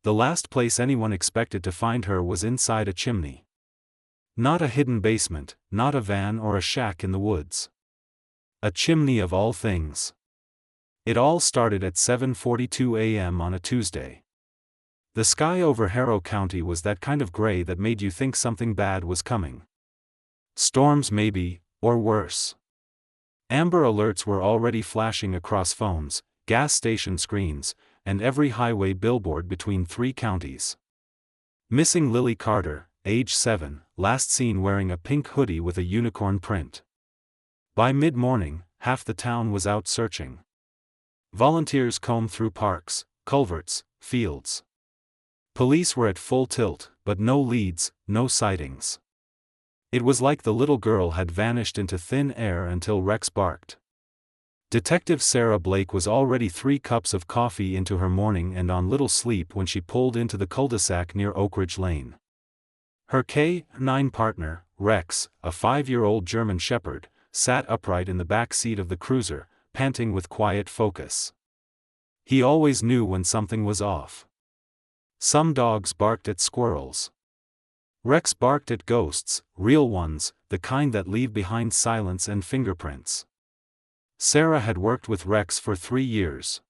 The last place anyone expected to find her was inside a chimney. Not a hidden basement, not a van or a shack in the woods. A chimney of all things. It all started at 7:42 a.m. on a Tuesday. The sky over Harrow County was that kind of gray that made you think something bad was coming. Storms maybe, or worse. Amber alerts were already flashing across phones, gas station screens, and every highway billboard between 3 counties. Missing Lily Carter, age 7, last seen wearing a pink hoodie with a unicorn print. By mid-morning, half the town was out searching. Volunteers combed through parks, culverts, fields. Police were at full tilt, but no leads, no sightings. It was like the little girl had vanished into thin air until Rex barked. Detective Sarah Blake was already 3 cups of coffee into her morning and on little sleep when she pulled into the cul-de-sac near Oak Ridge Lane. Her K-9 partner, Rex, a 5-year-old German Shepherd, sat upright in the back seat of the cruiser, panting with quiet focus. He always knew when something was off. Some dogs barked at squirrels. Rex barked at ghosts, real ones, the kind that leave behind silence and fingerprints. Sarah had worked with Rex for 3 years.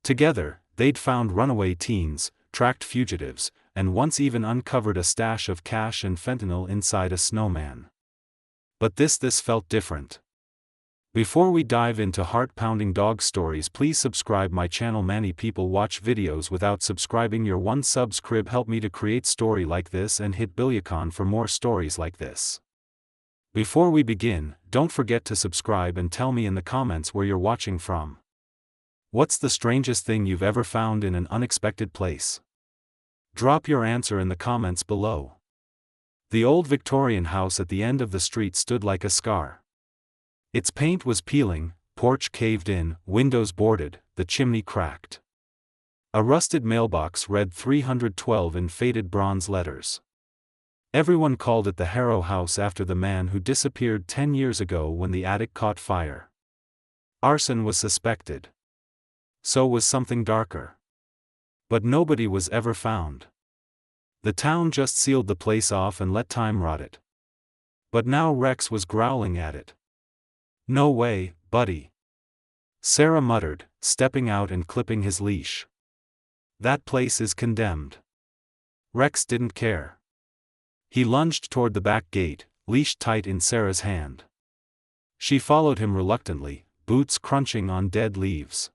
Together, they'd found runaway teens, tracked fugitives, and once even uncovered a stash of cash and fentanyl inside a snowman. But this felt different. Before we dive into heart-pounding dog stories, please subscribe my channel. Many people watch videos without subscribing. Your 1 subscribe help me to create story like this and hit bell icon for more stories like this. Before we begin, don't forget to subscribe and tell me in the comments where you're watching from. What's the strangest thing you've ever found in an unexpected place? Drop your answer in the comments below. The old Victorian house at the end of the street stood like a scar. Its paint was peeling, porch caved in, windows boarded, the chimney cracked. A rusted mailbox read 312 in faded bronze letters. Everyone called it the Harrow House after the man who disappeared 10 years ago when the attic caught fire. Arson was suspected. So was something darker. But nobody was ever found. The town just sealed the place off and let time rot it. But now Rex was growling at it. "No way, buddy," Sarah muttered, stepping out and clipping his leash. "That place is condemned." Rex didn't care. He lunged toward the back gate, leash tight in Sarah's hand. She followed him reluctantly, boots crunching on dead leaves.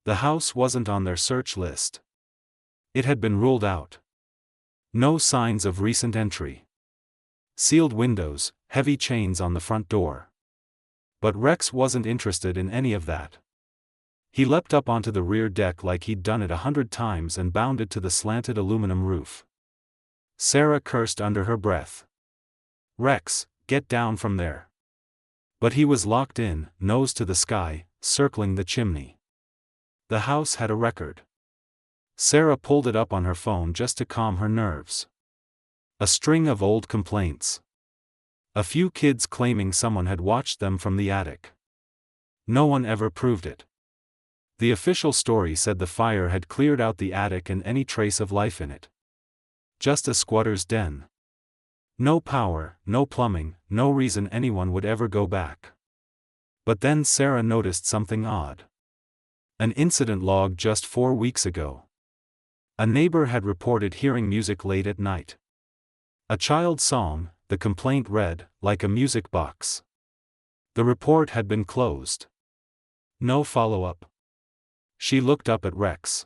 The house wasn't on their search list. It had been ruled out. No signs of recent entry. Sealed windows, heavy chains on the front door. But Rex wasn't interested in any of that. He leapt up onto the rear deck like he'd done it 100 times and bounded to the slanted aluminum roof. Sarah cursed under her breath. "Rex, get down from there." But he was locked in, nose to the sky, circling the chimney. The house had a record. Sarah pulled it up on her phone just to calm her nerves. A string of old complaints. A few kids claiming someone had watched them from the attic. No one ever proved it. The official story said the fire had cleared out the attic and any trace of life in it. Just a squatter's den. No power, no plumbing, no reason anyone would ever go back. But then Sarah noticed something odd. An incident log just 4 weeks ago. A neighbor had reported hearing music late at night. A child's song, the complaint read, like a music box. The report had been closed. No follow-up. She looked up at Rex.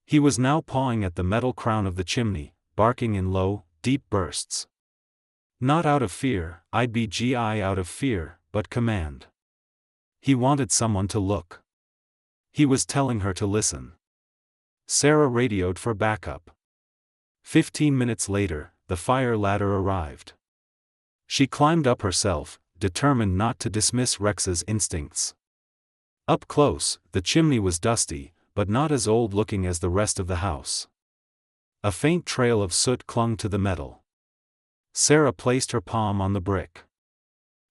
He was now pawing at the metal crown of the chimney, barking in low, deep bursts. Not out of fear, out of fear, but command. He wanted someone to look. He was telling her to listen. Sarah radioed for backup. 15 minutes later, the fire ladder arrived. She climbed up herself, determined not to dismiss Rex's instincts. Up close, the chimney was dusty, but not as old-looking as the rest of the house. A faint trail of soot clung to the metal. Sarah placed her palm on the brick.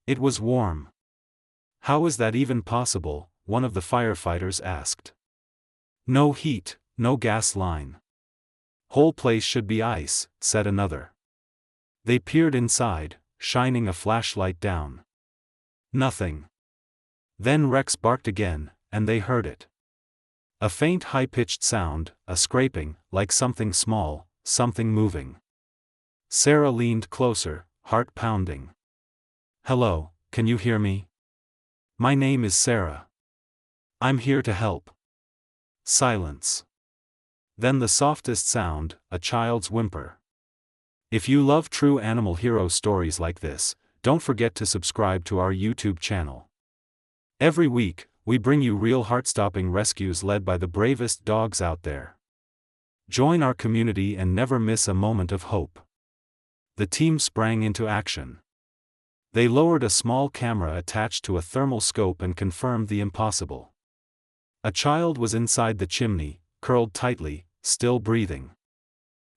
It was warm. "How is that even possible?" one of the firefighters asked. "No heat, no gas line." "Whole place should be ice," said another. They peered inside, shining a flashlight down. Nothing. Then Rex barked again, and they heard it. A faint high-pitched sound, a scraping, like something small, something moving. Sarah leaned closer, heart pounding. "Hello, can you hear me? My name is Sarah. I'm here to help." Silence. Then the softest sound, a child's whimper. If you love true animal hero stories like this, don't forget to subscribe to our YouTube channel. Every week, we bring you real heart-stopping rescues led by the bravest dogs out there. Join our community and never miss a moment of hope. The team sprang into action. They lowered a small camera attached to a thermal scope and confirmed the impossible. A child was inside the chimney, curled tightly, still breathing.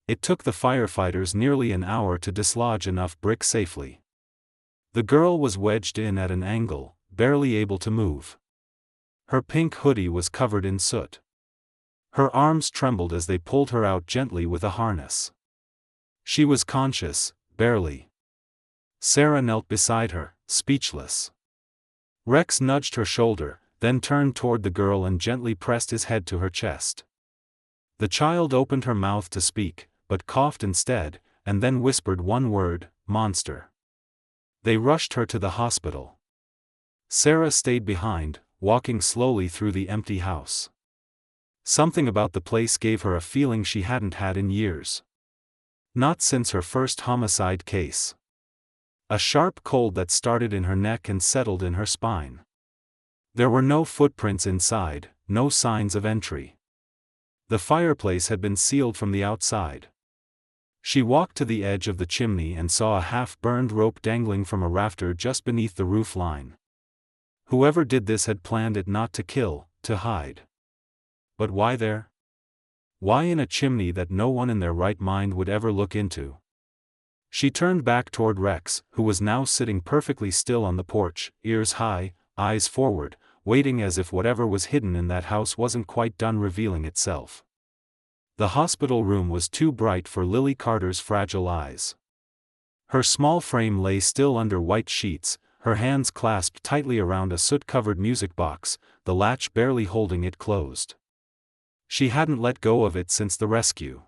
It took the firefighters nearly an hour to dislodge enough brick safely. The girl was wedged in at an angle, barely able to move. Her pink hoodie was covered in soot. Her arms trembled as they pulled her out gently with a harness. She was conscious, barely. Sarah knelt beside her, speechless. Rex nudged her shoulder, then turned toward the girl and gently pressed his head to her chest. The child opened her mouth to speak, but coughed instead, and then whispered one word, "Monster." They rushed her to the hospital. Sarah stayed behind, walking slowly through the empty house. Something about the place gave her a feeling she hadn't had in years. Not since her first homicide case. A sharp cold that started in her neck and settled in her spine. There were no footprints inside, no signs of entry. The fireplace had been sealed from the outside. She walked to the edge of the chimney and saw a half-burned rope dangling from a rafter just beneath the roof line. Whoever did this had planned it not to kill, to hide. But why there? Why in a chimney that no one in their right mind would ever look into? She turned back toward Rex, who was now sitting perfectly still on the porch, ears high, eyes forward, waiting as if whatever was hidden in that house wasn't quite done revealing itself. The hospital room was too bright for Lily Carter's fragile eyes. Her small frame lay still under white sheets, her hands clasped tightly around a soot-covered music box, the latch barely holding it closed. She hadn't let go of it since the rescue.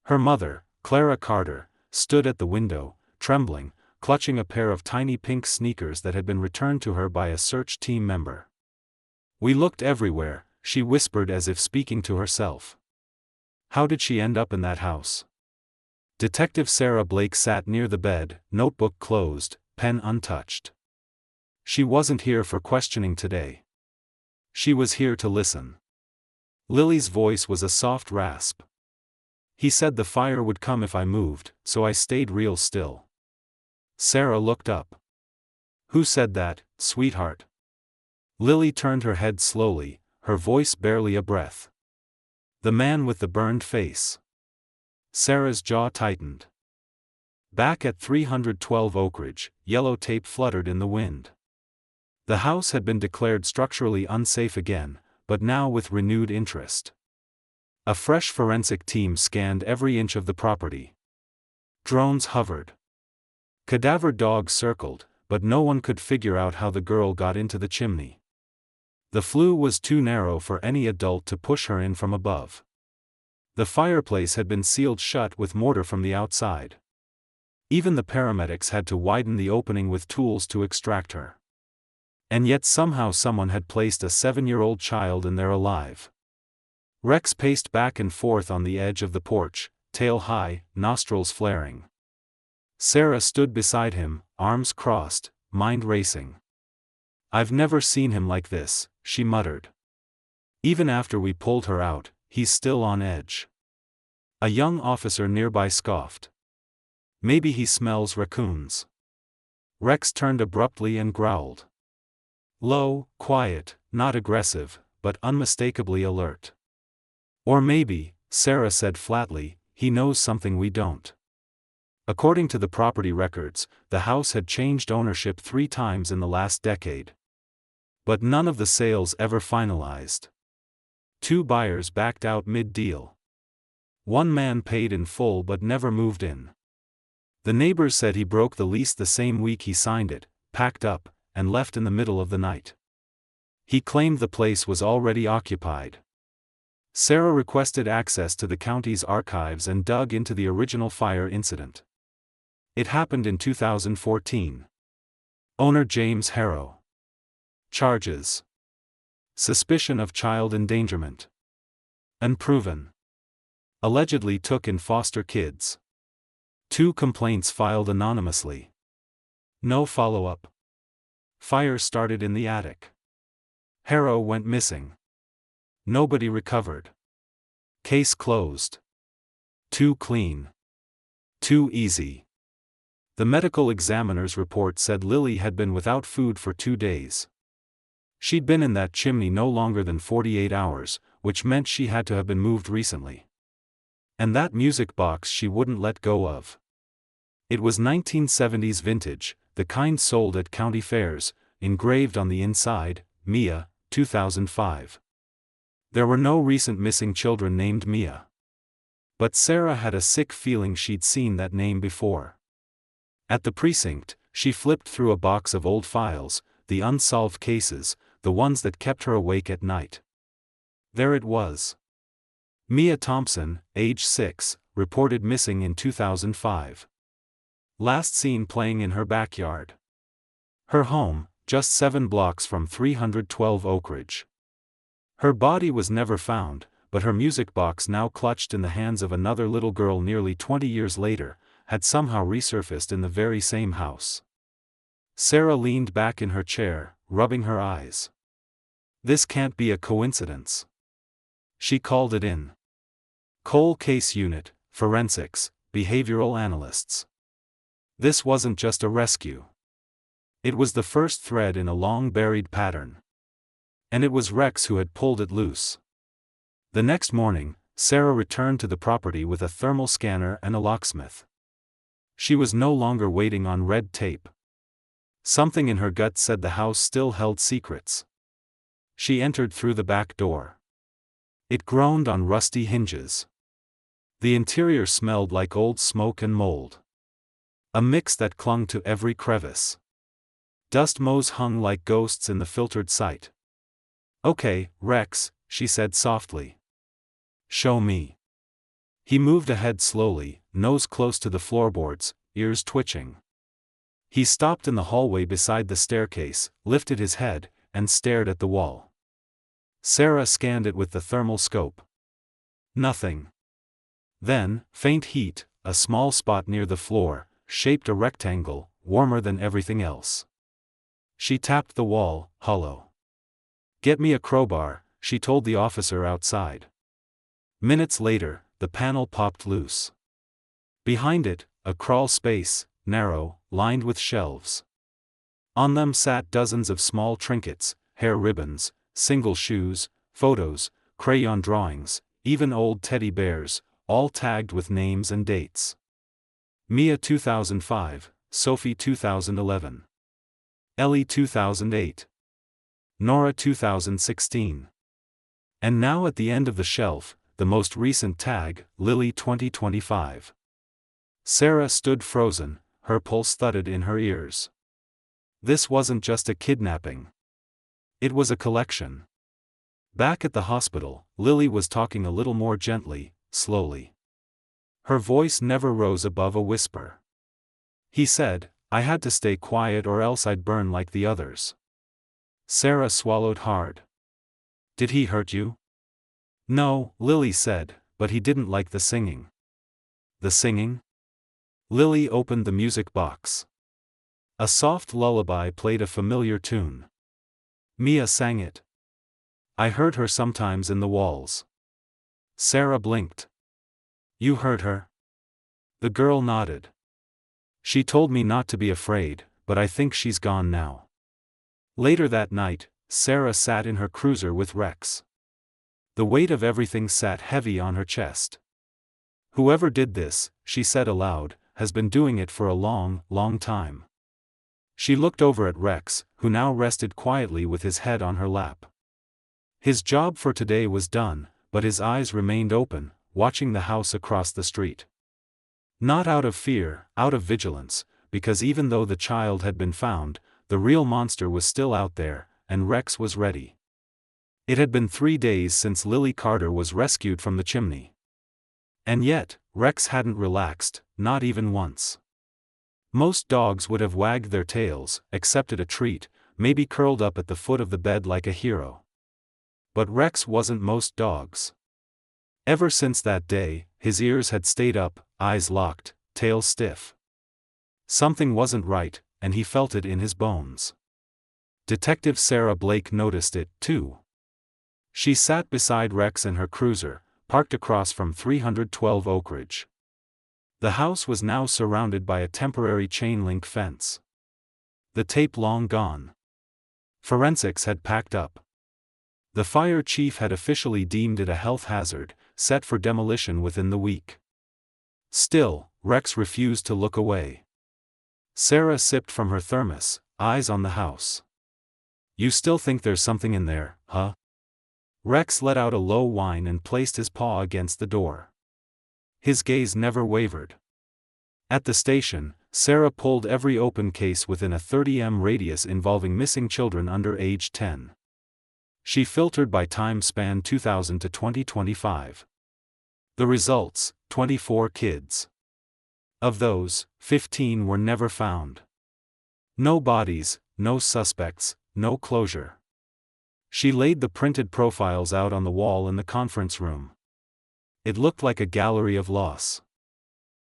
Her mother, Clara Carter, stood at the window, trembling, clutching a pair of tiny pink sneakers that had been returned to her by a search team member. "We looked everywhere," she whispered as if speaking to herself. "How did she end up in that house?" Detective Sarah Blake sat near the bed, notebook closed, pen untouched. She wasn't here for questioning today. She was here to listen. Lily's voice was a soft rasp. "He said the fire would come if I moved, so I stayed real still." Sarah looked up. "Who said that, sweetheart?" Lily turned her head slowly, her voice barely a breath. "The man with the burned face." Sarah's jaw tightened. Back at 312 Oak Ridge, yellow tape fluttered in the wind. The house had been declared structurally unsafe again, but now with renewed interest. A fresh forensic team scanned every inch of the property. Drones hovered. Cadaver dogs circled, but no one could figure out how the girl got into the chimney. The flue was too narrow for any adult to push her in from above. The fireplace had been sealed shut with mortar from the outside. Even the paramedics had to widen the opening with tools to extract her. And yet somehow someone had placed a 7-year-old child in there alive. Rex paced back and forth on the edge of the porch, tail high, nostrils flaring. Sarah stood beside him, arms crossed, mind racing. "I've never seen him like this," she muttered. "Even after we pulled her out, he's still on edge." A young officer nearby scoffed. "Maybe he smells raccoons." Rex turned abruptly and growled. Low, quiet, not aggressive, but unmistakably alert. "Or maybe," Sarah said flatly, "he knows something we don't." According to the property records, the house had changed ownership 3 times in the last decade. But none of the sales ever finalized. 2 buyers backed out mid-deal. One man paid in full but never moved in. The neighbors said he broke the lease the same week he signed it, packed up, and left in the middle of the night. He claimed the place was already occupied. Sarah requested access to the county's archives and dug into the original fire incident. It happened in 2014. Owner James Harrow. Charges: suspicion of child endangerment. Unproven. Allegedly took in foster kids. 2 complaints filed anonymously. No follow-up. Fire started in the attic. Harrow went missing. Nobody recovered. Case closed. Too clean. Too easy. The medical examiner's report said Lily had been without food for 2 days. She'd been in that chimney no longer than 48 hours, which meant she had to have been moved recently. And that music box she wouldn't let go of. It was 1970s vintage, the kind sold at county fairs, engraved on the inside, Mia, 2005. There were no recent missing children named Mia. But Sarah had a sick feeling she'd seen that name before. At the precinct, she flipped through a box of old files, the unsolved cases, the ones that kept her awake at night. There it was. Mia Thompson, age 6, reported missing in 2005. Last seen playing in her backyard. Her home, just 7 blocks from 312 Oak Ridge. Her body was never found, but her music box, now clutched in the hands of another little girl nearly 20 years later, had somehow resurfaced in the very same house. Sarah leaned back in her chair, rubbing her eyes. This can't be a coincidence. She called it in. Cold Case Unit, Forensics, Behavioral Analysts. This wasn't just a rescue. It was the first thread in a long-buried pattern. And it was Rex who had pulled it loose. The next morning, Sarah returned to the property with a thermal scanner and a locksmith. She was no longer waiting on red tape. Something in her gut said the house still held secrets. She entered through the back door. It groaned on rusty hinges. The interior smelled like old smoke and mold. A mix that clung to every crevice. Dust motes hung like ghosts in the filtered sight. "Okay, Rex," she said softly. "Show me." He moved ahead slowly, nose close to the floorboards, ears twitching. He stopped in the hallway beside the staircase, lifted his head, and stared at the wall. Sarah scanned it with the thermal scope. Nothing. Then, faint heat, a small spot near the floor, shaped a rectangle, warmer than everything else. She tapped the wall, hollow. "Get me a crowbar," she told the officer outside. Minutes later, the panel popped loose. Behind it, a crawl space, narrow, lined with shelves. On them sat dozens of small trinkets, hair ribbons, single shoes, photos, crayon drawings, even old teddy bears, all tagged with names and dates. Mia 2005, Sophie 2011. Ellie 2008. Nora 2016. And now at the end of the shelf, the most recent tag, Lily 2025. Sarah stood frozen, her pulse thudded in her ears. This wasn't just a kidnapping. It was a collection. Back at the hospital, Lily was talking a little more gently, slowly. Her voice never rose above a whisper. "He said, I had to stay quiet or else I'd burn like the others." Sarah swallowed hard. "Did he hurt you?" "No," Lily said, "but he didn't like the singing." "The singing?" Lily opened the music box. A soft lullaby played a familiar tune. Mia sang it. "I heard her sometimes in the walls." Sarah blinked. "You heard her?" The girl nodded. "She told me not to be afraid, but I think she's gone now." Later that night, Sarah sat in her cruiser with Rex. The weight of everything sat heavy on her chest. "Whoever did this," she said aloud, "has been doing it for a long, long time." She looked over at Rex, who now rested quietly with his head on her lap. His job for today was done, but his eyes remained open, watching the house across the street. Not out of fear, out of vigilance, because even though the child had been found, the real monster was still out there, and Rex was ready. It had been 3 days since Lily Carter was rescued from the chimney. And yet, Rex hadn't relaxed, not even once. Most dogs would have wagged their tails, accepted a treat, maybe curled up at the foot of the bed like a hero. But Rex wasn't most dogs. Ever since that day, his ears had stayed up, eyes locked, tail stiff. Something wasn't right, and he felt it in his bones. Detective Sarah Blake noticed it, too. She sat beside Rex in her cruiser, parked across from 312 Oak Ridge. The house was now surrounded by a temporary chain-link fence. The tape long gone. Forensics had packed up. The fire chief had officially deemed it a health hazard, set for demolition within the week. Still, Rex refused to look away. Sarah sipped from her thermos, eyes on the house. "You still think there's something in there, huh?" Rex let out a low whine and placed his paw against the door. His gaze never wavered. At the station, Sarah pulled every open case within a 30 m radius involving missing children under age 10. She filtered by time span 2000 to 2025. The results, 24 kids. Of those, 15 were never found. No bodies, no suspects, no closure. She laid the printed profiles out on the wall in the conference room. It looked like a gallery of loss.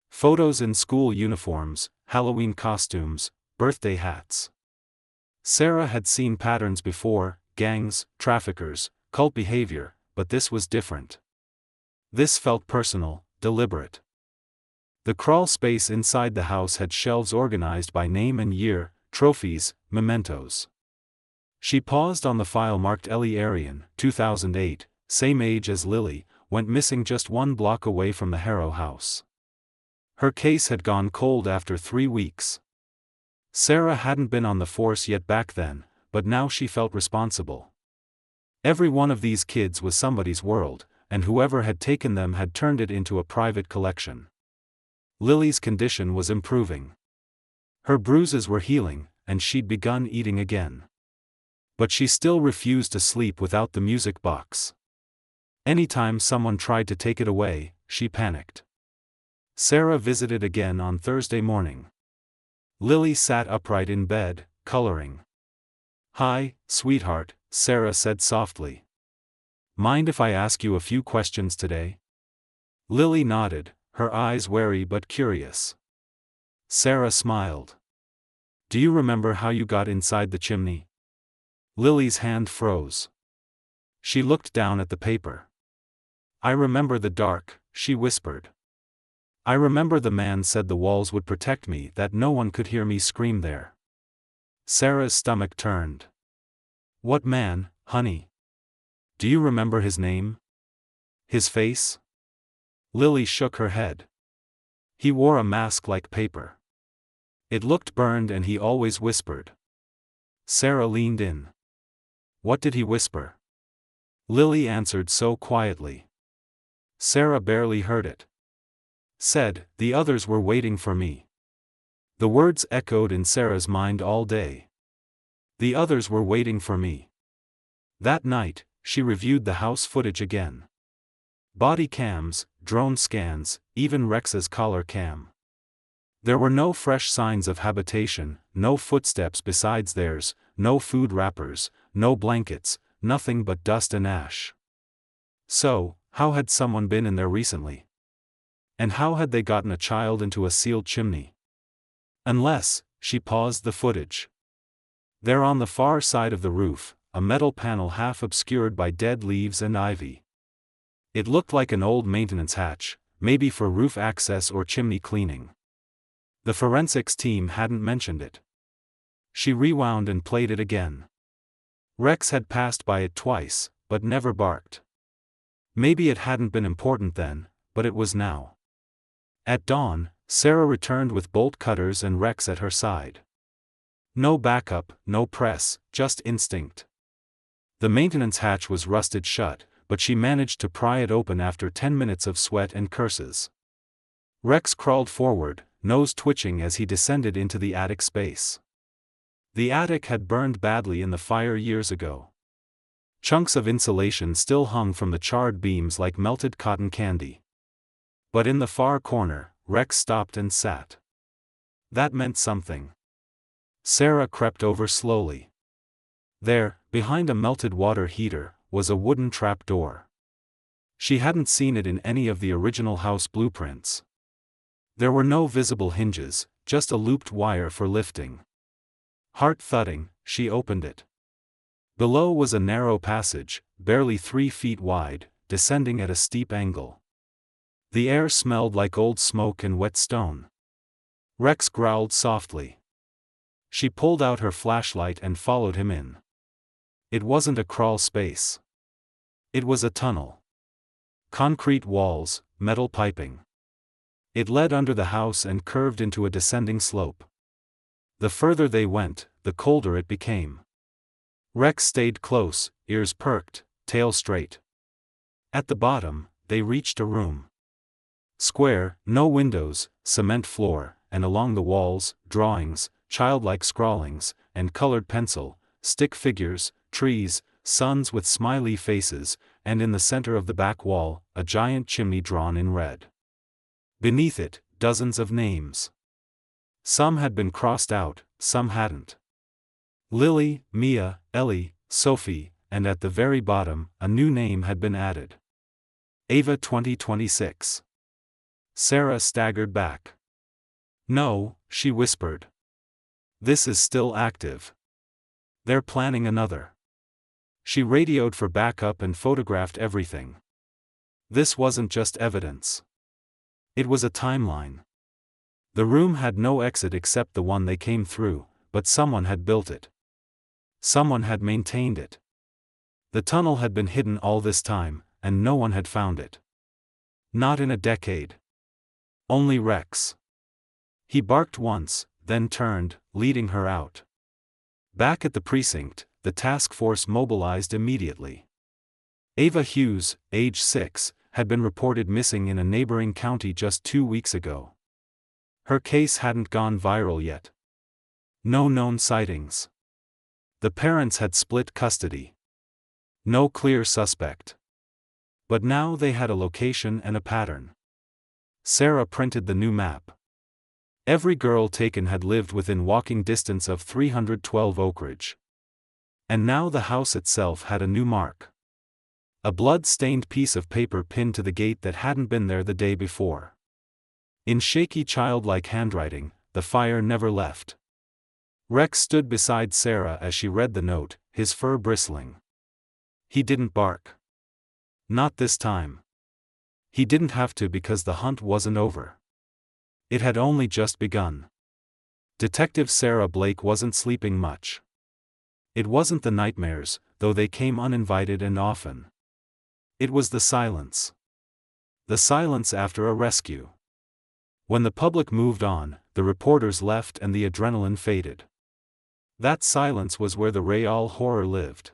Photos in school uniforms, Halloween costumes, birthday hats. Sarah had seen patterns before: gangs, traffickers, cult behavior, but this was different. This felt personal, deliberate. The crawl space inside the house had shelves organized by name and year, trophies, mementos. She paused on the file marked Ellie Arian, 2008, same age as Lily, went missing just 1 block away from the Harrow house. Her case had gone cold after 3 weeks. Sarah hadn't been on the force yet back then, but now she felt responsible. Every one of these kids was somebody's world, and whoever had taken them had turned it into a private collection. Lily's condition was improving. Her bruises were healing, and she'd begun eating again. But she still refused to sleep without the music box. Anytime someone tried to take it away, she panicked. Sarah visited again on Thursday morning. Lily sat upright in bed, coloring. "Hi, sweetheart," Sarah said softly. "Mind if I ask you a few questions today?" Lily nodded, her eyes wary but curious. Sarah smiled. "Do you remember how you got inside the chimney?" Lily's hand froze. She looked down at the paper. "I remember the dark," she whispered. "I remember the man said the walls would protect me, that no one could hear me scream there." Sarah's stomach turned. "What man, honey? Do you remember his name? His face?" Lily shook her head. "He wore a mask like paper. It looked burned and he always whispered." Sarah leaned in. "What did he whisper?" Lily answered so quietly. Sarah barely heard it. "Said, the others were waiting for me." The words echoed in Sarah's mind all day. The others were waiting for me. That night, she reviewed the house footage again. Body cams, drone scans, even Rex's collar cam. There were no fresh signs of habitation, no footsteps besides theirs, no food wrappers, no blankets, nothing but dust and ash. So, how had someone been in there recently? And how had they gotten a child into a sealed chimney? Unless, she paused the footage. There on the far side of the roof, a metal panel half obscured by dead leaves and ivy. It looked like an old maintenance hatch, maybe for roof access or chimney cleaning. The forensics team hadn't mentioned it. She rewound and played it again. Rex had passed by it twice, but never barked. Maybe it hadn't been important then, but it was now. At dawn, Sarah returned with bolt cutters and Rex at her side. No backup, no press, just instinct. The maintenance hatch was rusted shut, but she managed to pry it open after 10 minutes of sweat and curses. Rex crawled forward, nose twitching as he descended into the attic space. The attic had burned badly in the fire years ago. Chunks of insulation still hung from the charred beams like melted cotton candy. But in the far corner, Rex stopped and sat. That meant something. Sarah crept over slowly. There, behind a melted water heater, was a wooden trapdoor. She hadn't seen it in any of the original house blueprints. There were no visible hinges, just a looped wire for lifting. Heart thudding, she opened it. Below was a narrow passage, barely 3 feet wide, descending at a steep angle. The air smelled like old smoke and wet stone. Rex growled softly. She pulled out her flashlight and followed him in. It wasn't a crawl space. It was a tunnel. Concrete walls, metal piping. It led under the house and curved into a descending slope. The further they went, the colder it became. Rex stayed close, ears perked, tail straight. At the bottom, they reached a room. Square, no windows, cement floor, and along the walls, drawings, childlike scrawlings, and colored pencil, stick figures, trees, suns with smiley faces, and in the center of the back wall, a giant chimney drawn in red. Beneath it, dozens of names. Some had been crossed out, some hadn't. Lily, Mia, Ellie, Sophie, and at the very bottom, a new name had been added. Ava 2026. Sarah staggered back. No, she whispered. This is still active. They're planning another. She radioed for backup and photographed everything. This wasn't just evidence. It was a timeline. The room had no exit except the one they came through, but someone had built it. Someone had maintained it. The tunnel had been hidden all this time, and no one had found it. Not in a decade. Only Rex. He barked once, then turned, leading her out. Back at the precinct, the task force mobilized immediately. Ava Hughes, age 6, had been reported missing in a neighboring county just 2 weeks ago. Her case hadn't gone viral yet. No known sightings. The parents had split custody. No clear suspect. But now they had a location and a pattern. Sarah printed the new map. Every girl taken had lived within walking distance of 312 Oak Ridge. And now the house itself had a new mark. A blood-stained piece of paper pinned to the gate that hadn't been there the day before. In shaky childlike handwriting, the fire never left. Rex stood beside Sarah as she read the note, his fur bristling. He didn't bark. Not this time. He didn't have to because the hunt wasn't over. It had only just begun. Detective Sarah Blake wasn't sleeping much. It wasn't the nightmares, though they came uninvited and often. It was the silence. The silence after a rescue. When the public moved on, the reporters left and the adrenaline faded. That silence was where the real horror lived.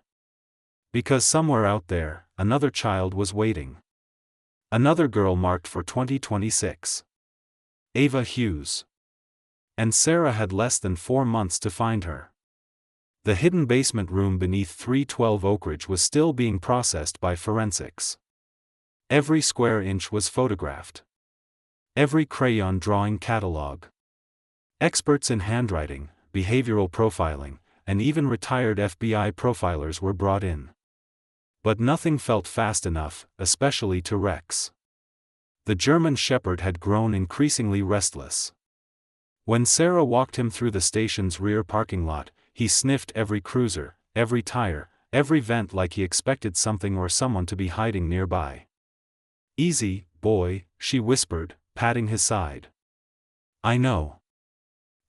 Because somewhere out there, another child was waiting. Another girl marked for 2026. Ava Hughes. And Sarah had less than 4 months to find her. The hidden basement room beneath 312 Oak Ridge was still being processed by forensics. Every square inch was photographed. Every crayon drawing cataloged. Experts in handwriting, behavioral profiling, and even retired FBI profilers were brought in. But nothing felt fast enough, especially to Rex. The German Shepherd had grown increasingly restless. When Sarah walked him through the station's rear parking lot, he sniffed every cruiser, every tire, every vent like he expected something or someone to be hiding nearby. "Easy, boy," she whispered, patting his side. "I know.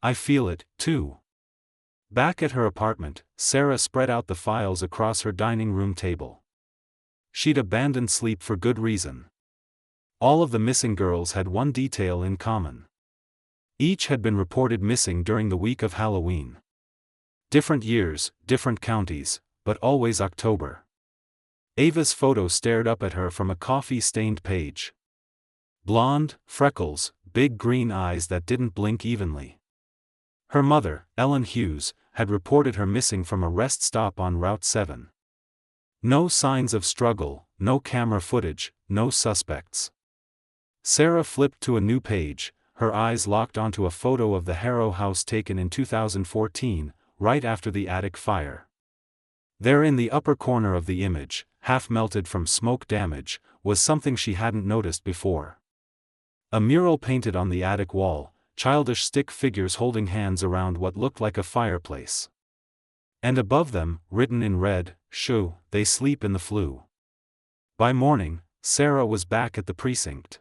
I feel it, too." Back at her apartment, Sarah spread out the files across her dining room table. She'd abandoned sleep for good reason. All of the missing girls had one detail in common. Each had been reported missing during the week of Halloween. Different years, different counties, but always October. Ava's photo stared up at her from a coffee-stained page. Blonde, freckles, big green eyes that didn't blink evenly. Her mother, Ellen Hughes, had reported her missing from a rest stop on Route 7. No signs of struggle, no camera footage, no suspects. Sarah flipped to a new page, her eyes locked onto a photo of the Harrow house taken in 2014, right after the attic fire. There in the upper corner of the image, half melted from smoke damage, was something she hadn't noticed before. A mural painted on the attic wall, childish stick figures holding hands around what looked like a fireplace. And above them, written in red, "Shoo, they sleep in the flue." By morning, Sarah was back at the precinct.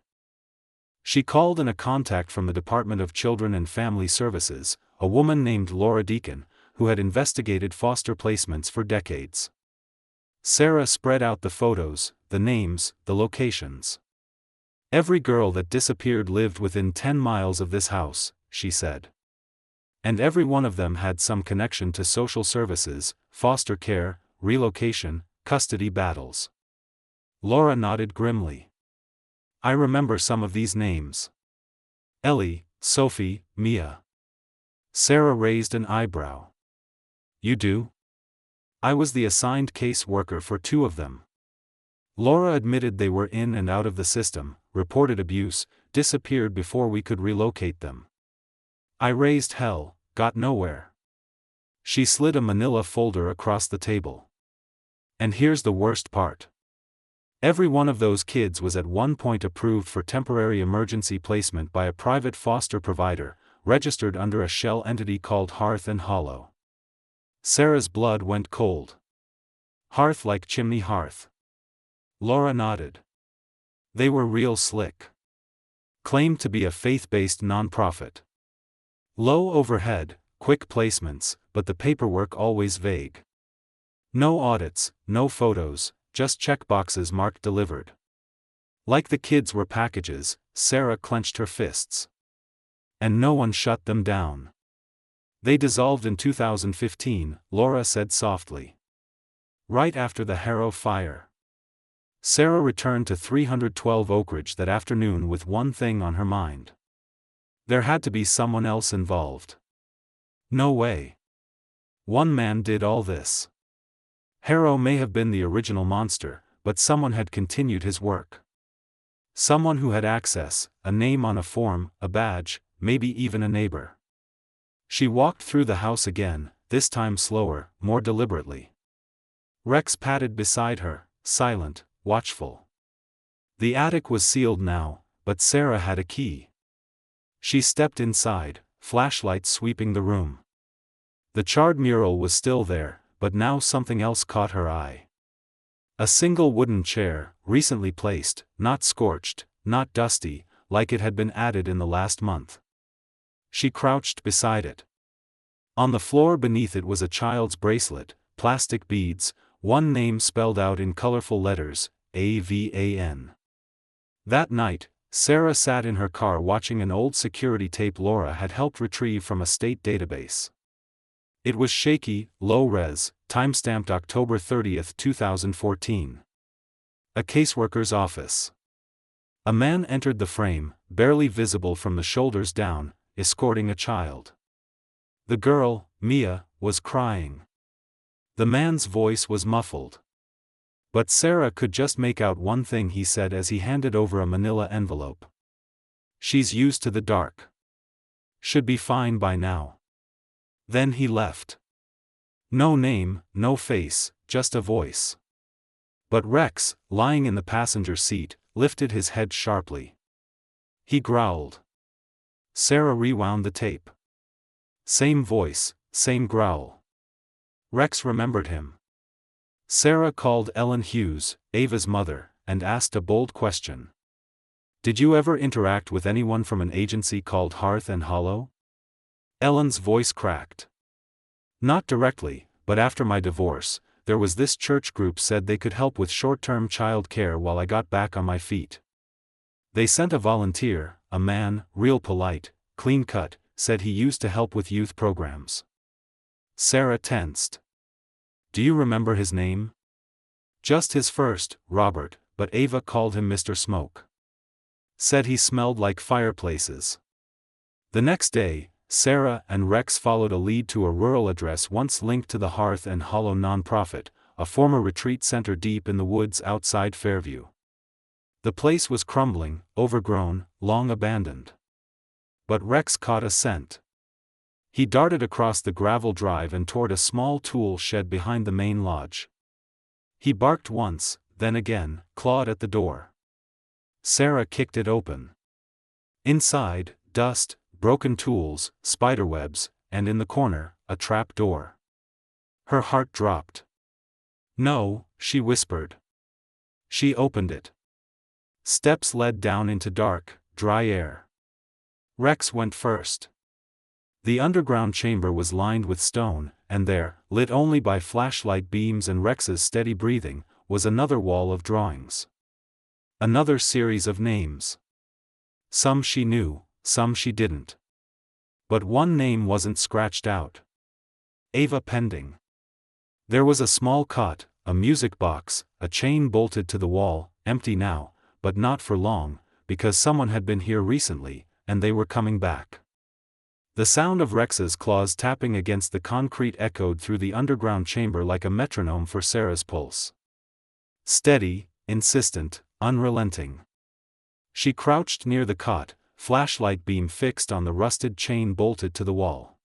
She called in a contact from the Department of Children and Family Services, a woman named Laura Deacon, who had investigated foster placements for decades. Sarah spread out the photos, the names, the locations. "Every girl that disappeared lived within 10 miles of this house," she said. "And every one of them had some connection to social services, foster care, relocation, custody battles." Laura nodded grimly. "I remember some of these names. Ellie, Sophie, Mia." Sarah raised an eyebrow. "You do?" "I was the assigned case worker for 2 of them." Laura admitted they were in and out of the system, reported abuse, disappeared before we could relocate them. "I raised hell, got nowhere." She slid a manila folder across the table. "And here's the worst part. Every one of those kids was at one point approved for temporary emergency placement by a private foster provider, registered under a shell entity called Hearth and Hollow." Sarah's blood went cold. "Hearth like Chimney Hearth?" Laura nodded. "They were real slick. Claimed to be a faith-based nonprofit. Low overhead, quick placements, but the paperwork always vague. No audits, no photos, just checkboxes marked delivered. Like the kids were packages." Sarah clenched her fists. "And no one shut them down." "They dissolved in 2015, Laura said softly. "Right after the Harrow fire." Sarah returned to 312 Oak Ridge that afternoon with one thing on her mind. There had to be someone else involved. No way. One man did all this. Harrow may have been the original monster, but someone had continued his work. Someone who had access, a name on a form, a badge, maybe even a neighbor. She walked through the house again, this time slower, more deliberately. Rex padded beside her, silent, watchful. The attic was sealed now, but Sarah had a key. She stepped inside, flashlight sweeping the room. The charred mural was still there, but now something else caught her eye. A single wooden chair, recently placed, not scorched, not dusty, like it had been added in the last month. She crouched beside it. On the floor beneath it was a child's bracelet, plastic beads, one name spelled out in colorful letters, AVAN. That night, Sarah sat in her car watching an old security tape Laura had helped retrieve from a state database. It was shaky, low-res, timestamped October 30, 2014. A caseworker's office. A man entered the frame, barely visible from the shoulders down, escorting a child. The girl, Mia, was crying. The man's voice was muffled. But Sarah could just make out one thing he said as he handed over a manila envelope. "She's used to the dark. Should be fine by now." Then he left. No name, no face, just a voice. But Rex, lying in the passenger seat, lifted his head sharply. He growled. Sarah rewound the tape. Same voice, same growl. Rex remembered him. Sarah called Ellen Hughes, Ava's mother, and asked a bold question. "Did you ever interact with anyone from an agency called Hearth and Hollow?" Ellen's voice cracked. "Not directly, but after my divorce, there was this church group said they could help with short-term child care while I got back on my feet. They sent a volunteer, a man, real polite, clean-cut, said he used to help with youth programs." Sarah tensed. "Do you remember his name?" Just his first, Robert, but Ava called him Mr. Smoke. Said he smelled like fireplaces. The next day, Sarah and Rex followed a lead to a rural address once linked to the Hearth and Hollow nonprofit, a former retreat center deep in the woods outside Fairview. The place was crumbling, overgrown, long abandoned. But Rex caught a scent. He darted across the gravel drive and toward a small tool shed behind the main lodge. He barked once, then again, clawed at the door. Sarah kicked it open. Inside, dust, broken tools, spiderwebs, and in the corner, a trap door. Her heart dropped. "No," she whispered. She opened it. Steps led down into dark, dry air. Rex went first. The underground chamber was lined with stone, and there, lit only by flashlight beams and Rex's steady breathing, was another wall of drawings. Another series of names. Some she knew, some she didn't. But one name wasn't scratched out. Ava Pending. There was a small cot, a music box, a chain bolted to the wall, empty now, but not for long, because someone had been here recently, and they were coming back. The sound of Rex's claws tapping against the concrete echoed through the underground chamber like a metronome for Sarah's pulse. Steady, insistent, unrelenting. She crouched near the cot, flashlight beam fixed on the rusted chain bolted to the wall.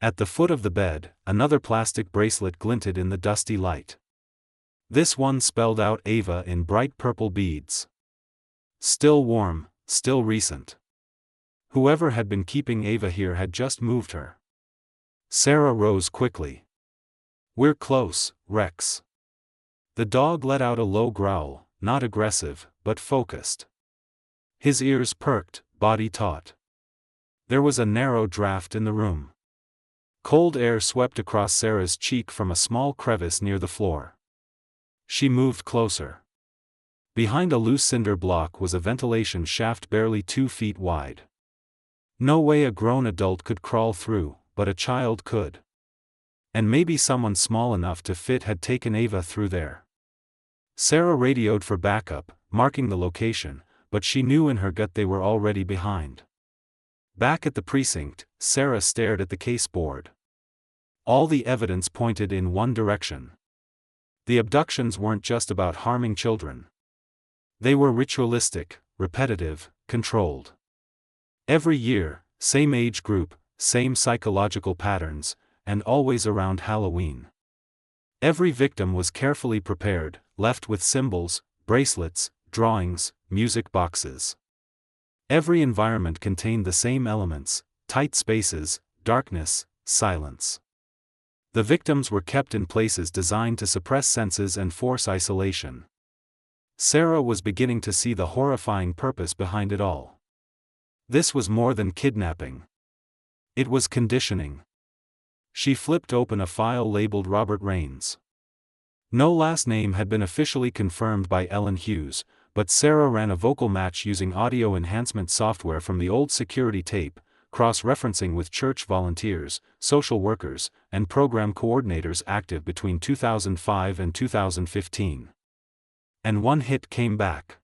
At the foot of the bed, another plastic bracelet glinted in the dusty light. This one spelled out Ava in bright purple beads. Still warm, still recent. Whoever had been keeping Ava here had just moved her. Sarah rose quickly. "We're close, Rex." The dog let out a low growl, not aggressive, but focused. His ears perked, body taut. There was a narrow draft in the room. Cold air swept across Sarah's cheek from a small crevice near the floor. She moved closer. Behind a loose cinder block was a ventilation shaft barely 2 feet wide. No way a grown adult could crawl through, but a child could. And maybe someone small enough to fit had taken Ava through there. Sarah radioed for backup, marking the location, but she knew in her gut they were already behind. Back at the precinct, Sarah stared at the case board. All the evidence pointed in one direction. The abductions weren't just about harming children. They were ritualistic, repetitive, controlled. Every year, same age group, same psychological patterns, and always around Halloween. Every victim was carefully prepared, left with symbols, bracelets, drawings, music boxes. Every environment contained the same elements: tight spaces, darkness, silence. The victims were kept in places designed to suppress senses and force isolation. Sarah was beginning to see the horrifying purpose behind it all. This was more than kidnapping. It was conditioning. She flipped open a file labeled Robert Raines. No last name had been officially confirmed by Ellen Hughes, but Sarah ran a vocal match using audio enhancement software from the old security tape, cross-referencing with church volunteers, social workers, and program coordinators active between 2005 and 2015. And one hit came back.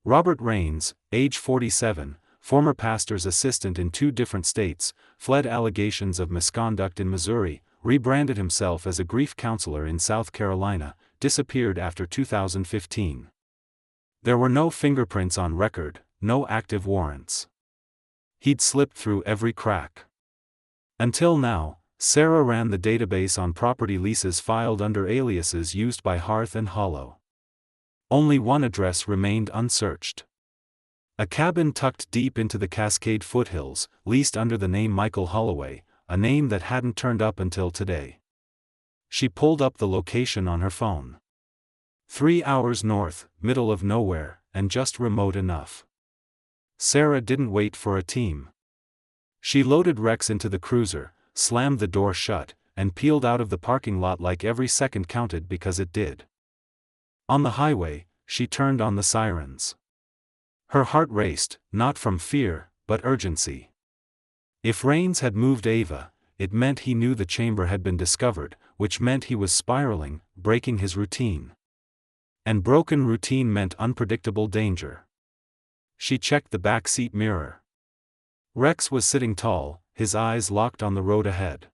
Robert Raines, age 47, former pastor's assistant in 2 different states, fled allegations of misconduct in Missouri, rebranded himself as a grief counselor in South Carolina, disappeared after 2015. There were no fingerprints on record, no active warrants. He'd slipped through every crack. Until now, Sarah ran the database on property leases filed under aliases used by Hearth and Hollow. Only one address remained unsearched. A cabin tucked deep into the Cascade foothills, leased under the name Michael Holloway, a name that hadn't turned up until today. She pulled up the location on her phone. 3 hours north, middle of nowhere, and just remote enough. Sarah didn't wait for a team. She loaded Rex into the cruiser, slammed the door shut, and peeled out of the parking lot like every second counted because it did. On the highway, she turned on the sirens. Her heart raced, not from fear, but urgency. If Raines had moved Ava, it meant he knew the chamber had been discovered, which meant he was spiraling, breaking his routine. And broken routine meant unpredictable danger. She checked the back seat mirror. Rex was sitting tall, his eyes locked on the road ahead.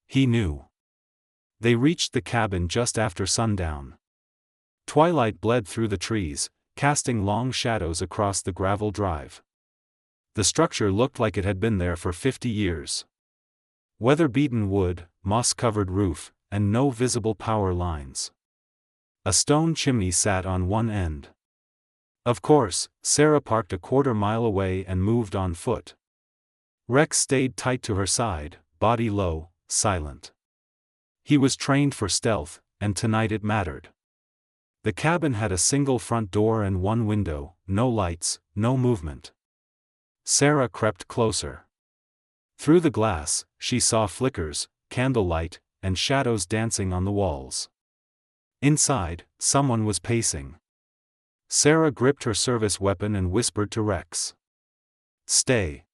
He knew. They reached the cabin just after sundown. Twilight bled through the trees, casting long shadows across the gravel drive. The structure looked like it had been there for 50 years. Weather-beaten wood, moss-covered roof, and no visible power lines. A stone chimney sat on one end. Of course, Sarah parked a quarter-mile away and moved on foot. Rex stayed tight to her side, body low, silent. He was trained for stealth, and tonight it mattered. The cabin had a single front door and one window, no lights, no movement. Sarah crept closer. Through the glass, she saw flickers, candlelight, and shadows dancing on the walls. Inside, someone was pacing. Sarah gripped her service weapon and whispered to Rex. "Stay."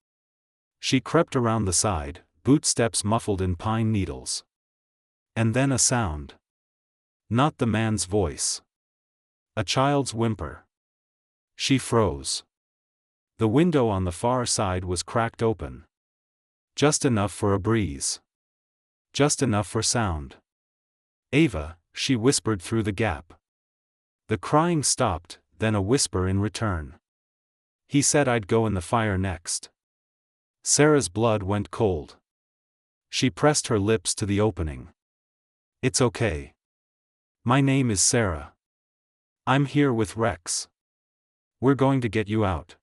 She crept around the side, bootsteps muffled in pine needles. And then a sound. Not the man's voice. A child's whimper. She froze. The window on the far side was cracked open. Just enough for a breeze. Just enough for sound. "Ava," she whispered through the gap. The crying stopped, then a whisper in return. "He said I'd go in the fire next." Sarah's blood went cold. She pressed her lips to the opening. "It's okay. My name is Sarah. I'm here with Rex. We're going to get you out."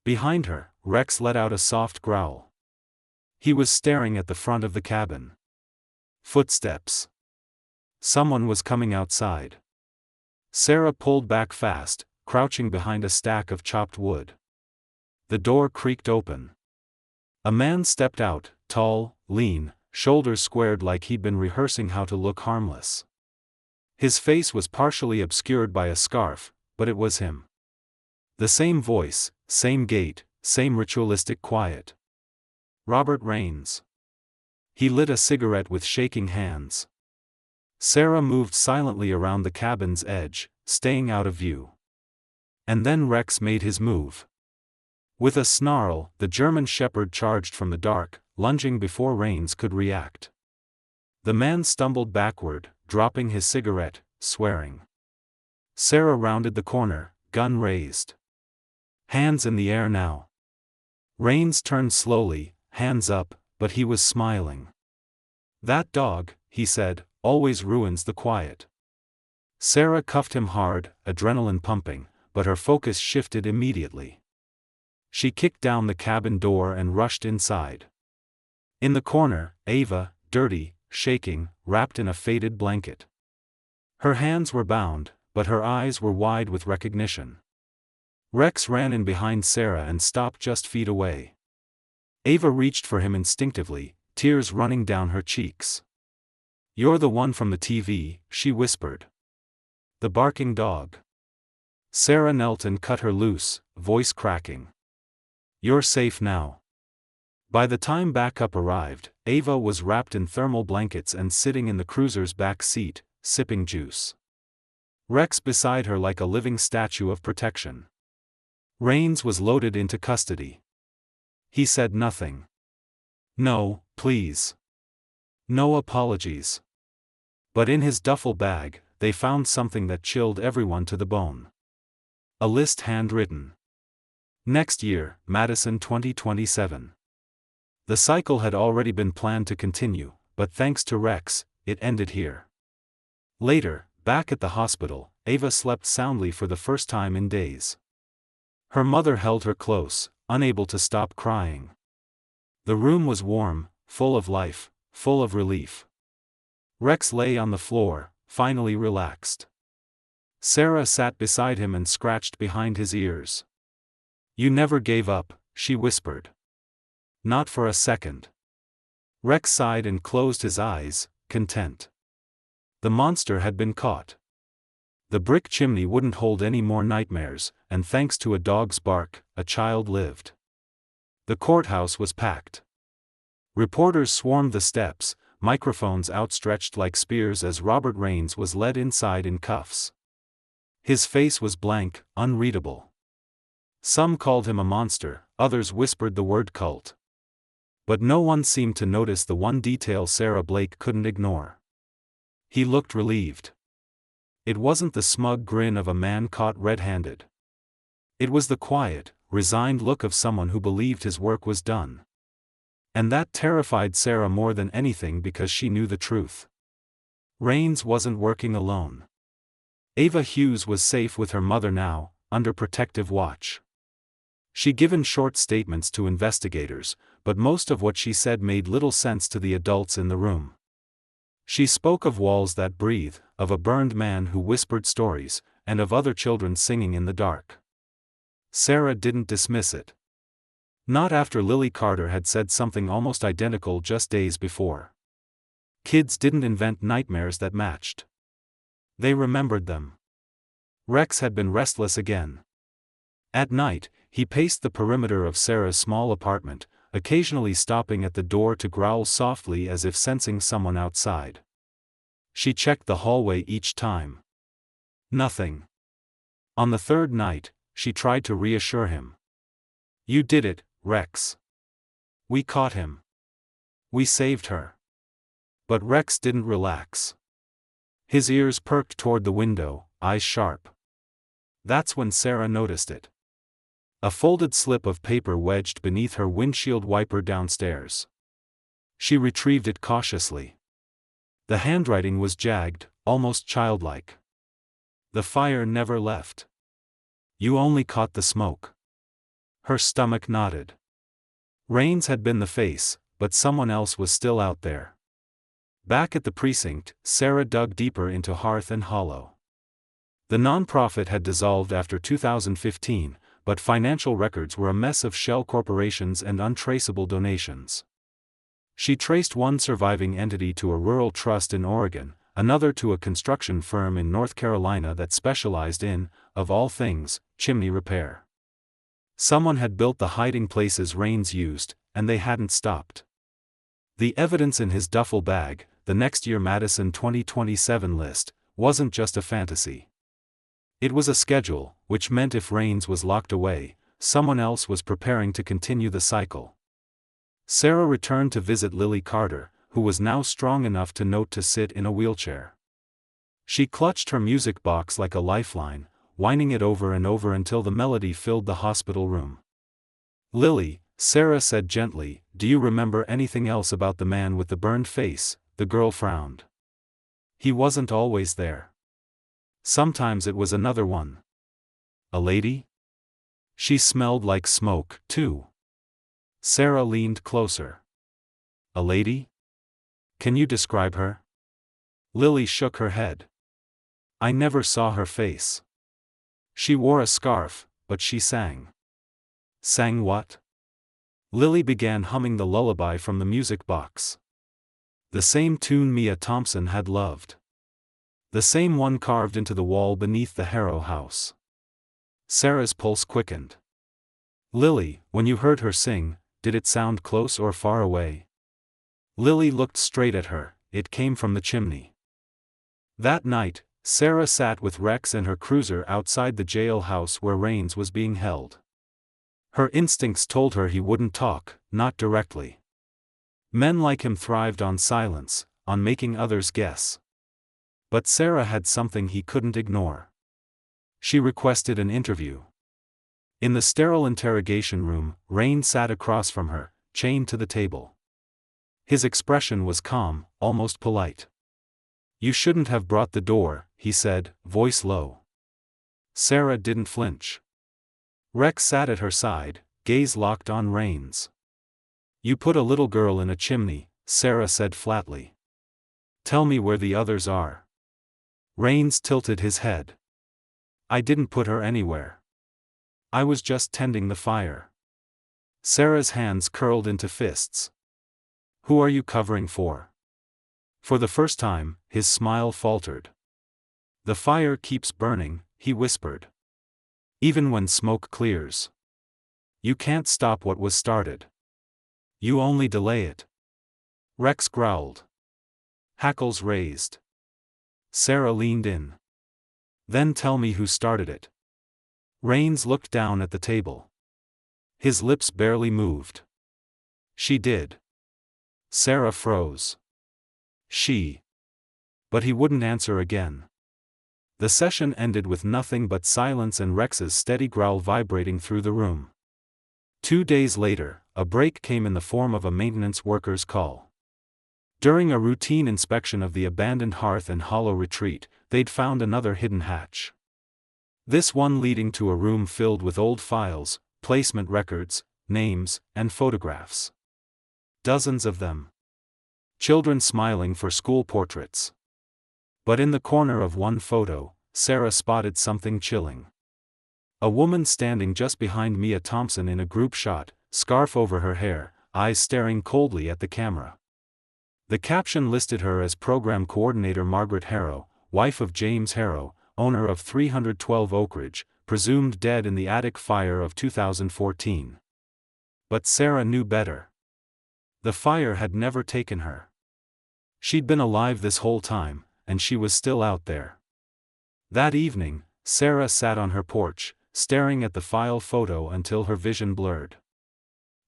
Behind her, Rex let out a soft growl. He was staring at the front of the cabin. Footsteps. Someone was coming outside. Sarah pulled back fast, crouching behind a stack of chopped wood. The door creaked open. A man stepped out, tall, lean, shoulders squared like he'd been rehearsing how to look harmless. His face was partially obscured by a scarf, but it was him. The same voice, same gait, same ritualistic quiet. Robert Raines. He lit a cigarette with shaking hands. Sarah moved silently around the cabin's edge, staying out of view. And then Rex made his move. With a snarl, the German shepherd charged from the dark, lunging before Raines could react. The man stumbled backward, dropping his cigarette, swearing. Sarah rounded the corner, gun raised. Hands in the air now. Raines turned slowly, hands up, but he was smiling. "That dog," he said, "always ruins the quiet." Sarah cuffed him hard, adrenaline pumping, but her focus shifted immediately. She kicked down the cabin door and rushed inside. In the corner, Ava, dirty, shaking, wrapped in a faded blanket. Her hands were bound, but her eyes were wide with recognition. Rex ran in behind Sarah and stopped just feet away. Ava reached for him instinctively, tears running down her cheeks. "You're the one from the TV," she whispered. "The barking dog." Sarah knelt and cut her loose, voice cracking. "You're safe now." By the time backup arrived, Ava was wrapped in thermal blankets and sitting in the cruiser's back seat, sipping juice. Rex beside her like a living statue of protection. Raines was loaded into custody. He said nothing. "No, please. No apologies." But in his duffel bag, they found something that chilled everyone to the bone. A list handwritten. Next year, Madison 2027. The cycle had already been planned to continue, but thanks to Rex, it ended here. Later, back at the hospital, Ava slept soundly for the first time in days. Her mother held her close, unable to stop crying. The room was warm, full of life, full of relief. Rex lay on the floor, finally relaxed. Sarah sat beside him and scratched behind his ears. "You never gave up," she whispered. "Not for a second." Rex sighed and closed his eyes, content. The monster had been caught. The brick chimney wouldn't hold any more nightmares, and thanks to a dog's bark, a child lived. The courthouse was packed. Reporters swarmed the steps, microphones outstretched like spears as Robert Raines was led inside in cuffs. His face was blank, unreadable. Some called him a monster, others whispered the word cult. But no one seemed to notice the one detail Sarah Blake couldn't ignore. He looked relieved. It wasn't the smug grin of a man caught red-handed. It was the quiet, resigned look of someone who believed his work was done. And that terrified Sarah more than anything because she knew the truth. Rains wasn't working alone. Ava Hughes was safe with her mother now, under protective watch. She'd given short statements to investigators, but most of what she said made little sense to the adults in the room. She spoke of walls that breathe, of a burned man who whispered stories, and of other children singing in the dark. Sarah didn't dismiss it. Not after Lily Carter had said something almost identical just days before. Kids didn't invent nightmares that matched. They remembered them. Rex had been restless again. At night, he paced the perimeter of Sarah's small apartment, occasionally stopping at the door to growl softly as if sensing someone outside. She checked the hallway each time. Nothing. On the third night, she tried to reassure him. "You did it, Rex. We caught him. We saved her." But Rex didn't relax. His ears perked toward the window, eyes sharp. That's when Sarah noticed it. A folded slip of paper wedged beneath her windshield wiper downstairs. She retrieved it cautiously. The handwriting was jagged, almost childlike. "The fire never left. You only caught the smoke." Her stomach knotted. Rains had been the face, but someone else was still out there. Back at the precinct, Sarah dug deeper into Hearth and Hollow. The nonprofit had dissolved after 2015, but financial records were a mess of shell corporations and untraceable donations. She traced one surviving entity to a rural trust in Oregon, another to a construction firm in North Carolina that specialized in, of all things, chimney repair. Someone had built the hiding places Rains used, and they hadn't stopped. The evidence in his duffel bag, the Next Year Madison 2027 list, wasn't just a fantasy. It was a schedule, which meant if Rains was locked away, someone else was preparing to continue the cycle. Sarah returned to visit Lily Carter, who was now strong enough to note to sit in a wheelchair. She clutched her music box like a lifeline, whining it over and over until the melody filled the hospital room. "Lily," Sarah said gently, "do you remember anything else about the man with the burned face?" The girl frowned. "He wasn't always there. Sometimes it was another one." "A lady?" "She smelled like smoke, too." Sarah leaned closer. "A lady? Can you describe her?" Lily shook her head. "I never saw her face. She wore a scarf, but she sang." "Sang what?" Lily began humming the lullaby from the music box. The same tune Mia Thompson had loved. The same one carved into the wall beneath the Harrow house. Sarah's pulse quickened. "Lily, when you heard her sing, did it sound close or far away?" Lily looked straight at her. "It came from the chimney." That night, Sarah sat with Rex and her cruiser outside the jailhouse where Rains was being held. Her instincts told her he wouldn't talk, not directly. Men like him thrived on silence, on making others guess. But Sarah had something he couldn't ignore. She requested an interview. In the sterile interrogation room, Rain sat across from her, chained to the table. His expression was calm, almost polite. "You shouldn't have brought the door," he said, voice low. Sarah didn't flinch. Rex sat at her side, gaze locked on Rains. "You put a little girl in a chimney," Sarah said flatly. "Tell me where the others are." Rains tilted his head. "I didn't put her anywhere. I was just tending the fire." Sarah's hands curled into fists. "Who are you covering for?" For the first time, his smile faltered. "The fire keeps burning," he whispered. "Even when smoke clears. You can't stop what was started. You only delay it." Rex growled. Hackles raised. Sarah leaned in. Then tell me who started it. Rains looked down at the table. His lips barely moved. She did. Sarah froze. She. But he wouldn't answer again. The session ended with nothing but silence and Rex's steady growl vibrating through the room. 2 days later, a break came in the form of a maintenance worker's call. During a routine inspection of the abandoned hearth and hollow retreat, they'd found another hidden hatch. This one leading to a room filled with old files, placement records, names, and photographs. Dozens of them. Children smiling for school portraits. But in the corner of one photo, Sarah spotted something chilling. A woman standing just behind Mia Thompson in a group shot, scarf over her hair, eyes staring coldly at the camera. The caption listed her as Program Coordinator Margaret Harrow, wife of James Harrow, owner of 312 Oak Ridge, presumed dead in the attic fire of 2014. But Sarah knew better. The fire had never taken her. She'd been alive this whole time, and she was still out there. That evening, Sarah sat on her porch, staring at the file photo until her vision blurred.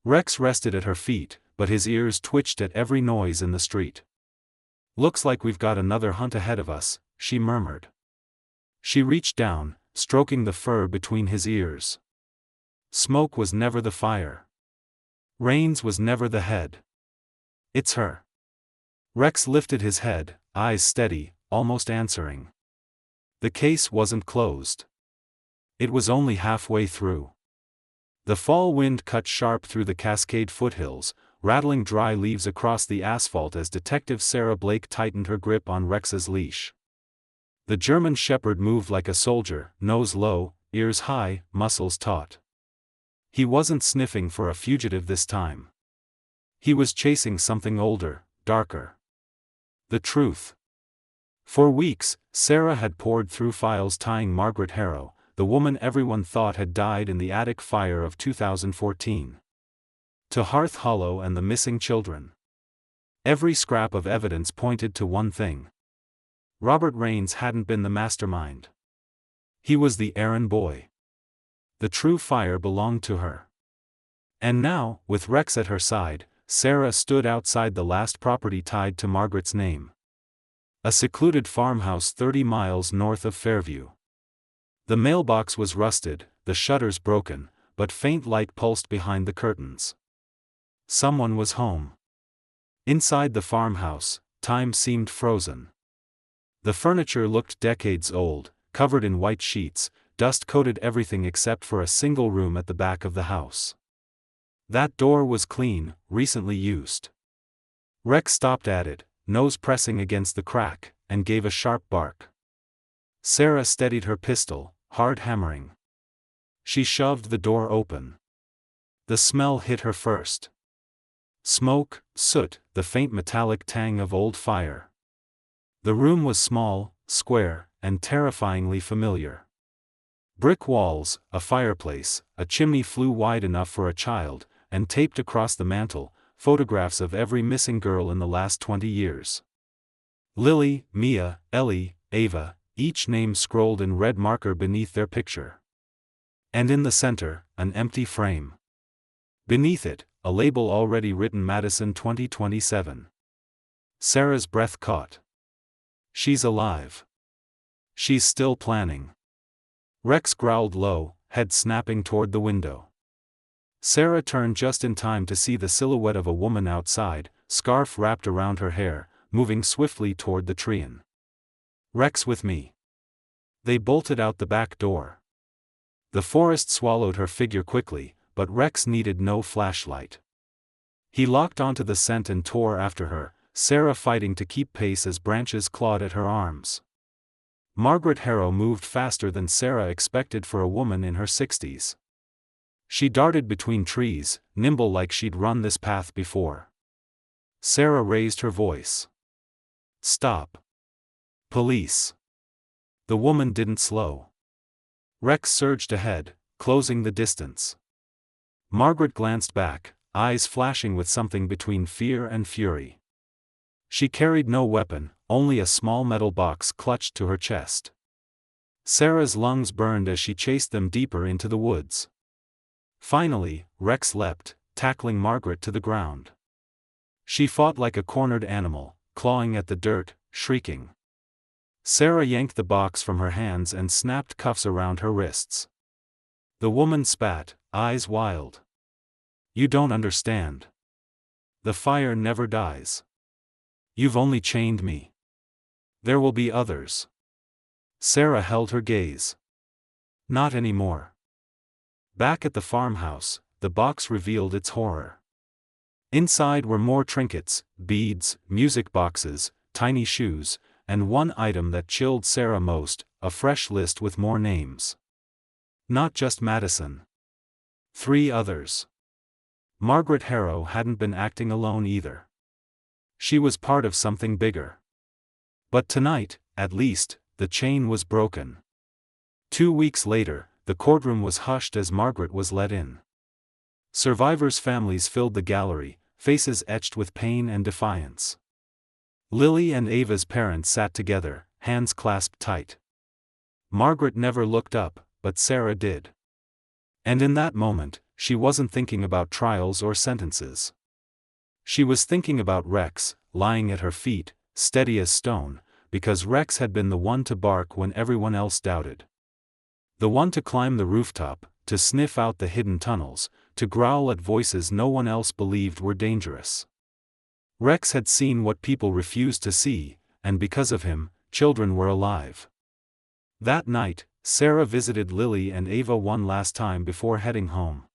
Rex rested at her feet, but his ears twitched at every noise in the street. "Looks like we've got another hunt ahead of us," she murmured. She reached down, stroking the fur between his ears. Smoke was never the fire. Rains was never the head. It's her. Rex lifted his head, eyes steady, almost answering. The case wasn't closed. It was only halfway through. The fall wind cut sharp through the Cascade foothills, rattling dry leaves across the asphalt as Detective Sarah Blake tightened her grip on Rex's leash. The German Shepherd moved like a soldier, nose low, ears high, muscles taut. He wasn't sniffing for a fugitive this time. He was chasing something older, darker. The truth. For weeks, Sarah had pored through files tying Margaret Harrow, the woman everyone thought had died in the attic fire of 2014. To Hearth Hollow and the missing children. Every scrap of evidence pointed to one thing. Robert Rains hadn't been the mastermind. He was the errand boy. The true fire belonged to her. And now, with Rex at her side, Sarah stood outside the last property tied to Margaret's name. A secluded farmhouse 30 miles north of Fairview. The mailbox was rusted, the shutters broken, but faint light pulsed behind the curtains. Someone was home. Inside the farmhouse, time seemed frozen. The furniture looked decades old, covered in white sheets, dust coated everything except for a single room at the back of the house. That door was clean, recently used. Rex stopped at it, nose pressing against the crack, and gave a sharp bark. Sarah steadied her pistol, hard hammering. She shoved the door open. The smell hit her first. Smoke, soot, the faint metallic tang of old fire. The room was small, square, and terrifyingly familiar. Brick walls, a fireplace, a chimney flue wide enough for a child, and taped across the mantel, photographs of every missing girl in the last 20 years. Lily, Mia, Ellie, Ava, each name scrolled in red marker beneath their picture. And in the center, an empty frame. Beneath it, a label already written Madison 2027. Sarah's breath caught. She's alive. She's still planning. Rex growled low, head snapping toward the window. Sarah turned just in time to see the silhouette of a woman outside, scarf wrapped around her hair, moving swiftly toward the tree-in. "Rex with me." They bolted out the back door. The forest swallowed her figure quickly, but Rex needed no flashlight. He locked onto the scent and tore after her, Sarah fighting to keep pace as branches clawed at her arms. Margaret Harrow moved faster than Sarah expected for a woman in her 60s. She darted between trees, nimble like she'd run this path before. Sarah raised her voice. "Stop. Police." The woman didn't slow. Rex surged ahead, closing the distance. Margaret glanced back, eyes flashing with something between fear and fury. She carried no weapon, only a small metal box clutched to her chest. Sarah's lungs burned as she chased them deeper into the woods. Finally, Rex leapt, tackling Margaret to the ground. She fought like a cornered animal, clawing at the dirt, shrieking. Sarah yanked the box from her hands and snapped cuffs around her wrists. The woman spat, eyes wild. "You don't understand. The fire never dies. You've only chained me. There will be others." Sarah held her gaze. "Not anymore." Back at the farmhouse, the box revealed its horror. Inside were more trinkets, beads, music boxes, tiny shoes, and one item that chilled Sarah most, a fresh list with more names. Not just Madison. 3 others. Margaret Harrow hadn't been acting alone either. She was part of something bigger. But tonight, at least, the chain was broken. 2 weeks later, the courtroom was hushed as Margaret was let in. Survivors' families filled the gallery, faces etched with pain and defiance. Lily and Ava's parents sat together, hands clasped tight. Margaret never looked up, but Sarah did. And in that moment, she wasn't thinking about trials or sentences. She was thinking about Rex, lying at her feet, steady as stone, because Rex had been the one to bark when everyone else doubted. The one to climb the rooftop, to sniff out the hidden tunnels, to growl at voices no one else believed were dangerous. Rex had seen what people refused to see, and because of him, children were alive. That night, Sarah visited Lily and Ava one last time before heading home.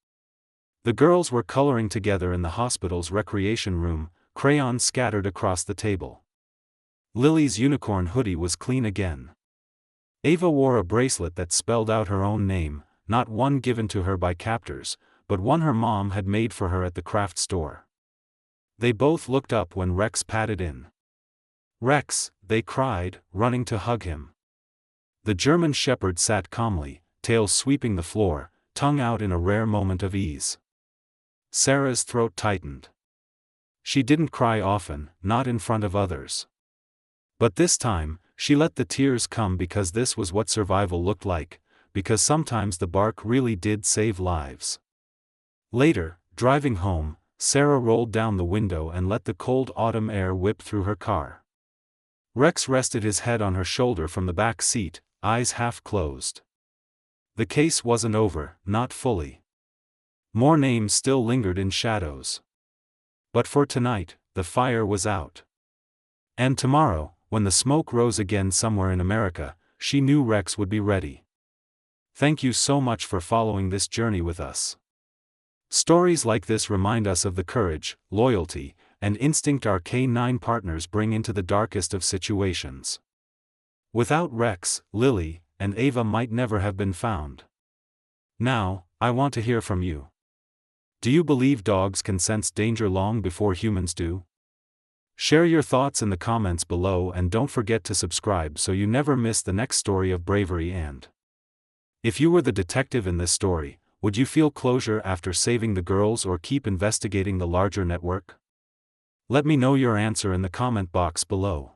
The girls were coloring together in the hospital's recreation room, crayons scattered across the table. Lily's unicorn hoodie was clean again. Ava wore a bracelet that spelled out her own name, not one given to her by captors, but one her mom had made for her at the craft store. They both looked up when Rex padded in. "Rex," they cried, running to hug him. The German shepherd sat calmly, tail sweeping the floor, tongue out in a rare moment of ease. Sarah's throat tightened. She didn't cry often, not in front of others. But this time, she let the tears come because this was what survival looked like, because sometimes the bark really did save lives. Later, driving home, Sarah rolled down the window and let the cold autumn air whip through her car. Rex rested his head on her shoulder from the back seat, eyes half closed. The case wasn't over, not fully. More names still lingered in shadows. But for tonight, the fire was out. And tomorrow, when the smoke rose again somewhere in America, she knew Rex would be ready. Thank you so much for following this journey with us. Stories like this remind us of the courage, loyalty, and instinct our K9 partners bring into the darkest of situations. Without Rex, Lily, and Ava might never have been found. Now, I want to hear from you. Do you believe dogs can sense danger long before humans do? Share your thoughts in the comments below and don't forget to subscribe so you never miss the next story of bravery. And if you were the detective in this story, would you feel closure after saving the girls or keep investigating the larger network? Let me know your answer in the comment box below.